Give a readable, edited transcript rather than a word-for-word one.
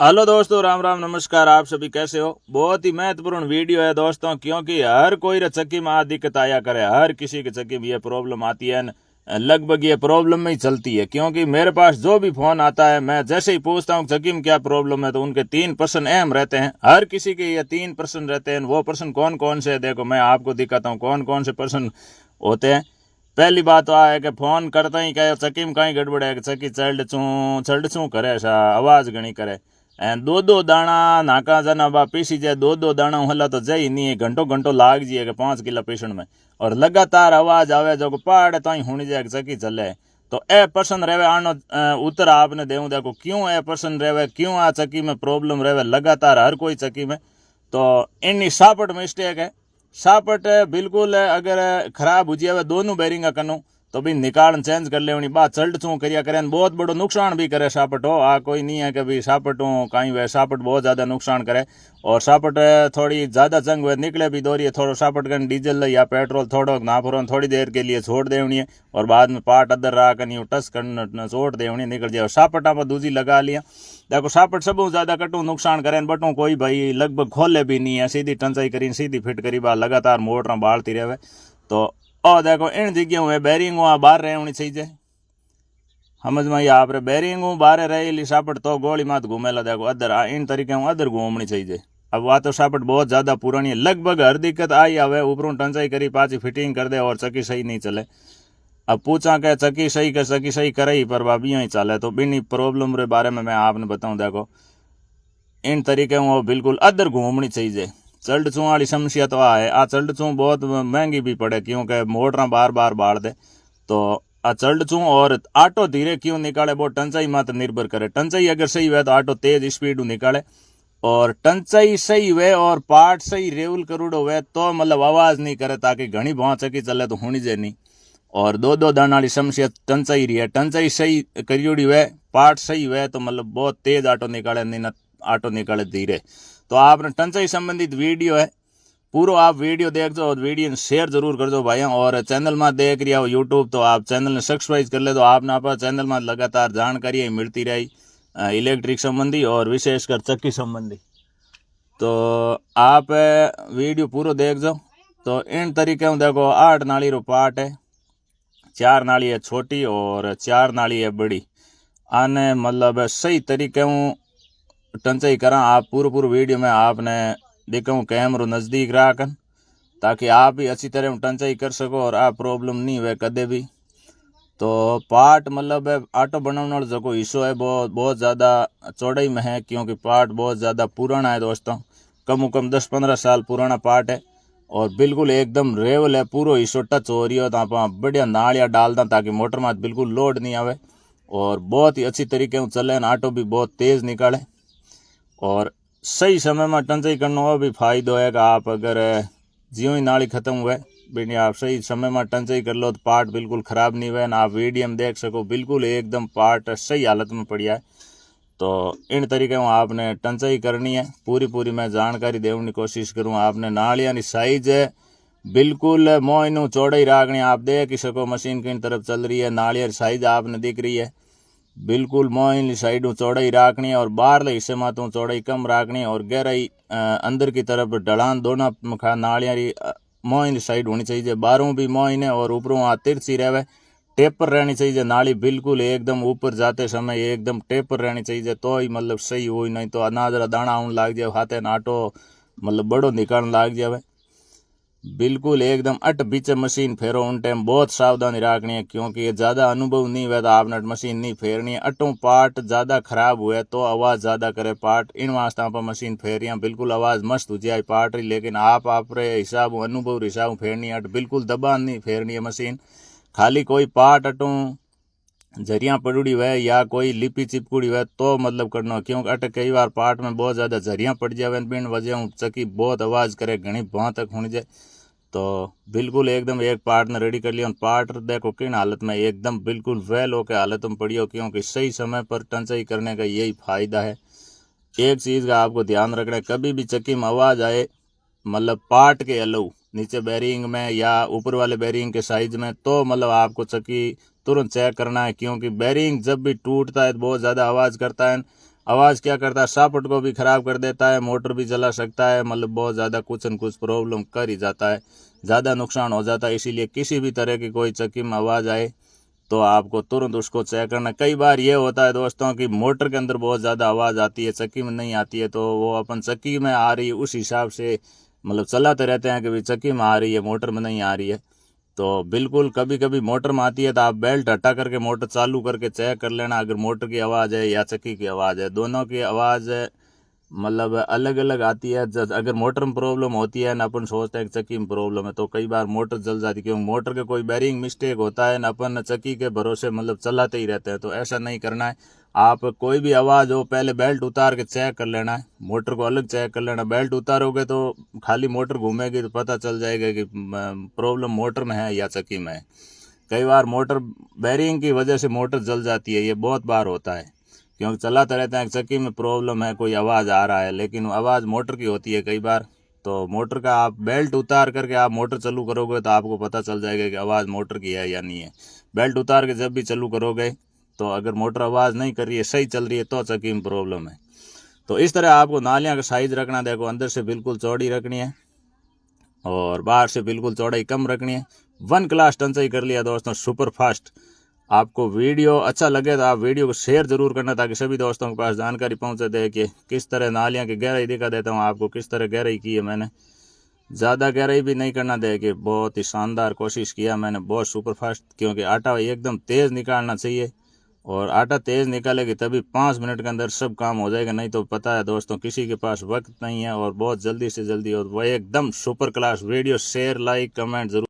Hello दोस्तों, राम राम, नमस्कार। आप सभी कैसे हो? बहुत ही महत्वपूर्ण वीडियो है दोस्तों, क्योंकि हर कोई रे चक्की में आ दिक्कत आया करे, हर किसी की चक्की में ये प्रॉब्लम आती है। लगभग ये प्रॉब्लम में ही चलती है, क्योंकि मेरे पास जो भी फोन आता है, मैं जैसे ही पूछता हूँ चक्की में क्या प्रॉब्लम है, तो उनके 3% अहम रहते हैं। हर किसी के ये 3% रहते हैं। वो पर्सन कौन कौन से है, देखो मैं आपको दिखाता हूँ कौन कौन से पर्सन होते हैं। पहली बात तो है कि फोन करता ही कहे चक्की में कहीं गड़बड़ है, चक्की चढ़ चूँ करे, आवाज घनी करे। दो दाना नाका जना बा पीसी जाए, दो दाना हला तो जाई नहीं, घंटों घंटों लाग जाए कि 5 किलो पीसण में, और लगातार आवाज आवे जो पहाड़ तो ही हुणी जाए चक्की चले। तो ए पर्सन रहे आनो उत्तर आपने देऊं, देखो क्यों ए पर्सन रहे, क्यों आ चक्की में प्रॉब्लम रहे लगातार हर कोई चक्की में। तो इन्नी सापट मिस्टेक है। सापट बिल्कुल अगर खराब हो जाए दोनों बैरिंग कनु, तो भी निकाल चेंज कर ले बात चल्ट चू करिया करें, बहुत बड़ो नुकसान भी करे सापट हो। आ कोई नहीं है कि भाई सापट हो कहीं वे सापट बहुत ज़्यादा नुकसान करे। और सापट थोड़ी ज़्यादा जंग हुए निकले भी दौरी है, थोड़ा सापट कर डीजल या पेट्रोल थोड़ो नाफरो थोड़ी देर के लिए छोड़ देवनी है, और बाद में पार्ट अदर रहा कर टस कर छोड़ देवनी निकल जाए। सापटा पर दूजी लगा लिया। देखो सापट सब ज़्यादा कटू नुकसान करें, बटू कोई भाई लगभग खोले भी नहीं है, सीधी टंचाई करी सीधी फिट करी बा लगातार मोटर बाढ़ती रहे। तो और देखो इन जगह में बैरिंग बाहर रहे होनी चाहिए, समझ में आप रे बैरिंग बाहर रहेली सापट तो गोली मात घूमेला। देखो अदर इन तरीके अदर घूमनी चाहिए। अब वह तो सापट बहुत ज़्यादा पुरानी है, लगभग हर दिक्कत आई आवे, ऊपरों टंचाई करी पाची फिटिंग कर दे और चक्की सही नहीं चले। अब पूछा के चक्की सही करे, पर भाभी ही चले, तो बिनी प्रॉब्लम रे बारे में मैं आपने बताऊं। देखो इन तरीके वो बिल्कुल अदर घूमनी चाहिए। चल्ड चूँ वाली समस्या तो आ है, आ चल्ड चूँ बहुत महंगी भी पड़े, क्योंकि मोटर बार बार बाढ़ दे। तो आ चल्ड चूँ और आटो धीरे क्यों निकाले, वो टंचाई मात्र निर्भर करे। टंचाई अगर सही हुए तो आटो तेज स्पीड निकाले, और टंचाई सही हुए और पार्ट सही रेवल करूड़ो हुए तो मतलब आवाज नहीं करे, ताकि घनी भौं चकी चले तो होनी जे नहीं। और दो दाना वाली समस्या टंचाई रही है। टंचाई सही करियोड़ी हुए, पार्ट सही हुए तो मतलब बहुत तेज आटो निकाले, नहीं आटो निकाले धीरे। तो आपने टंचाई संबंधित वीडियो है, पूरा आप वीडियो देख दो और वीडियो शेयर जरूर कर दो भाई। और चैनल में देख रही हो यूट्यूब, तो आप चैनल ने सब्सक्राइब कर ले, तो आपने आप चैनल में लगातार जानकारी मिलती रही इलेक्ट्रिक संबंधी और विशेषकर चक्की संबंधी। तो आप वीडियो पूरा देख दो। तो इन तरीके देखो 8 नाली रो पार्ट है, 4 नाली है छोटी और 4 नाली है बड़ी। आने मतलब सही तरीके टंचाई करा। आप पूरा वीडियो में आपने दिखाऊँ कैमरो नज़दीक रखकर, ताकि आप भी अच्छी तरह टंचाई कर सको और आप प्रॉब्लम नहीं हुए कदे भी। तो पार्ट मतलब आटो बनाने वाला जो हिस्सो है बहुत ज़्यादा चौड़ाई में है, क्योंकि पार्ट बहुत ज़्यादा पुराना है दोस्तों, कम 10-15 साल पुराना पार्ट है। और बिल्कुल एकदम रेवल है, पूरा हिस्सो टच हो रही हो तो आप बढ़िया नालियाँ डाल दें, ताकि मोटर में बिल्कुल लोड नहीं आवे और बहुत ही अच्छी तरीके से चले, आटो भी बहुत तेज़ निकाले। और सही समय में टंचाई करना हो भी फायदो है कि आप अगर ज्यों ही नाली खत्म हुए बिनी आप सही समय में टंचाई कर लो, तो पार्ट बिल्कुल ख़राब नहीं हुए ना। आप वीडियो में देख सको बिल्कुल एकदम पार्ट सही हालत में पड़ा है। तो इन तरीके में आपने टंचाई करनी है। पूरी मैं जानकारी देने की कोशिश करूँ। आपने नालियाँ की साइज बिल्कुल मोइनू चौड़ाई रखनी, आप देख सको मशीन की तरफ चल रही है, नालियाँ साइज आपने दिख रही है, बिल्कुल मोइन साइड चौड़ाई रखनी है, और बाहर हिस्से में तो चौड़ाई कम रखनी, और गहराई अंदर की तरफ ढलान दोनों नालियाँ मोइन साइड होनी चाहिए। बाहरों भी मोइन है और ऊपरों तिरछी रहे, टेपर रहनी चाहिए नाली, बिल्कुल एकदम ऊपर जाते समय एकदम टेपर रहनी चाहिए, तो ही मतलब सही हो। नहीं तो अनाज दाना आने लग जाए हाथे आटो मतलब बड़ो निकालने लग जाए। बिल्कुल एकदम अट बीचे मशीन फेरो उन टाइम बहुत सावधानी रखनी है, क्योंकि ये ज़्यादा अनुभव नहीं हुआ तो आपने मशीन नहीं फेरनी है। अटों पार्ट ज़्यादा खराब हुए तो आवाज़ ज़्यादा करे पार्ट, इन वास्ते आप मशीन फेरियाँ बिल्कुल आवाज़ मस्त हो जाए पार्ट, लेकिन आप हिसाब अनुभव हिसाब फेरनी है। अट बिल्कुल दबान नहीं फेरनी है मशीन। खाली कोई पार्ट अटों झरियाँ पड़ी हुए या कोई लिपि चिपकुड़ी हुए तो मतलब करना, क्योंकि अट कई बार पार्ट में बहुत ज़्यादा झरियाँ पड़ जाए, बिन वजह चक्की बहुत आवाज़ करे, घनी भाँ तक होनी जाए। तो बिल्कुल एकदम एक पार्ट ने रेडी कर लिया। पार्ट देखो किन हालत में एकदम बिल्कुल वेल होकर हालत में पड़ी हो, क्योंकि सही समय पर टंचाई करने का यही फायदा है। एक चीज़ का आपको ध्यान रखना है, कभी भी चक्की में आवाज़ आए मतलब पार्ट के अलाउ नीचे बैरिंग में या ऊपर वाले बैरिंग के साइज में, तो मतलब आपको चक्की तुरंत चेक करना है, क्योंकि बैरिंग जब भी टूटता है तो बहुत ज़्यादा आवाज़ करता है। आवाज़ क्या करता है, सॉकेट को भी ख़राब कर देता है, मोटर भी जला सकता है, मतलब बहुत ज़्यादा कुछ न कुछ प्रॉब्लम कर ही जाता है, ज़्यादा नुकसान हो जाता है। इसीलिए किसी भी तरह की कोई चक्की में आवाज़ आए तो आपको तुरंत उसको चेक करना। कई बार ये होता है दोस्तों कि मोटर के अंदर बहुत ज़्यादा आवाज़ आती है, चक्की में नहीं आती है, तो वो अपन चक्की में आ रही है उस हिसाब से मतलब चलाते रहते हैं कि भाई चक्की में आ रही है, मोटर में नहीं आ रही है। तो बिल्कुल कभी कभी मोटर में आती है तो आप बेल्ट हटा करके मोटर चालू करके चेक कर लेना, अगर मोटर की आवाज़ है या चक्की की आवाज़ है, दोनों की आवाज़ मतलब अलग अलग आती है। अगर मोटर में प्रॉब्लम होती है ना, अपन सोचते हैं कि चक्की में प्रॉब्लम है, तो कई बार मोटर जल जाती है, क्योंकि मोटर के कोई बैरिंग मिस्टेक होता है ना, अपन चक्की के भरोसे मतलब चलाते ही रहते हैं। तो ऐसा नहीं करना है। आप कोई भी आवाज़ हो पहले बेल्ट उतार के चेक कर लेना है, मोटर को अलग चेक कर लेना। बेल्ट उतारोगे तो खाली मोटर घूमेगी तो पता चल जाएगा कि प्रॉब्लम मोटर में है या चक्की में है। कई बार मोटर बैरिंग की वजह से मोटर जल जाती है, ये बहुत बार होता है, क्योंकि चलाते रहते हैं चक्की में प्रॉब्लम है, कोई आवाज़ आ रहा है, लेकिन आवाज़ मोटर की होती है कई बार। तो मोटर का आप बेल्ट उतार करके आप मोटर चालू करोगे तो आपको पता चल जाएगा कि आवाज़ मोटर की है या नहीं है। बेल्ट उतार के जब भी चालू करोगे तो अगर मोटर आवाज़ नहीं कर रही है, सही चल रही है, तो चक्की में प्रॉब्लम है। तो इस तरह आपको नालियाँ का साइज़ रखना, देखो अंदर से बिल्कुल चौड़ी रखनी है और बाहर से बिल्कुल चौड़ाई कम रखनी है। 1 क्लास टंचाई कर लिया दोस्तों, सुपर फास्ट। आपको वीडियो अच्छा लगे तो आप वीडियो को शेयर जरूर करना, ताकि सभी दोस्तों के पास जानकारी पहुंचे दे कि किस तरह नालियां की गहराई दिखा देता हूं आपको, किस तरह गहराई की है मैंने। ज़्यादा गहराई भी नहीं करना दे कि बहुत ही शानदार कोशिश किया मैंने, बहुत सुपर फास्ट, क्योंकि आटा एकदम तेज़ निकालना चाहिए और आटा तेज़ निकालेगी तभी 5 मिनट के अंदर सब काम हो जाएगा। नहीं तो पता है दोस्तों किसी के पास वक्त नहीं है और बहुत जल्दी से जल्दी, और वह एकदम super class video share like comment जरूर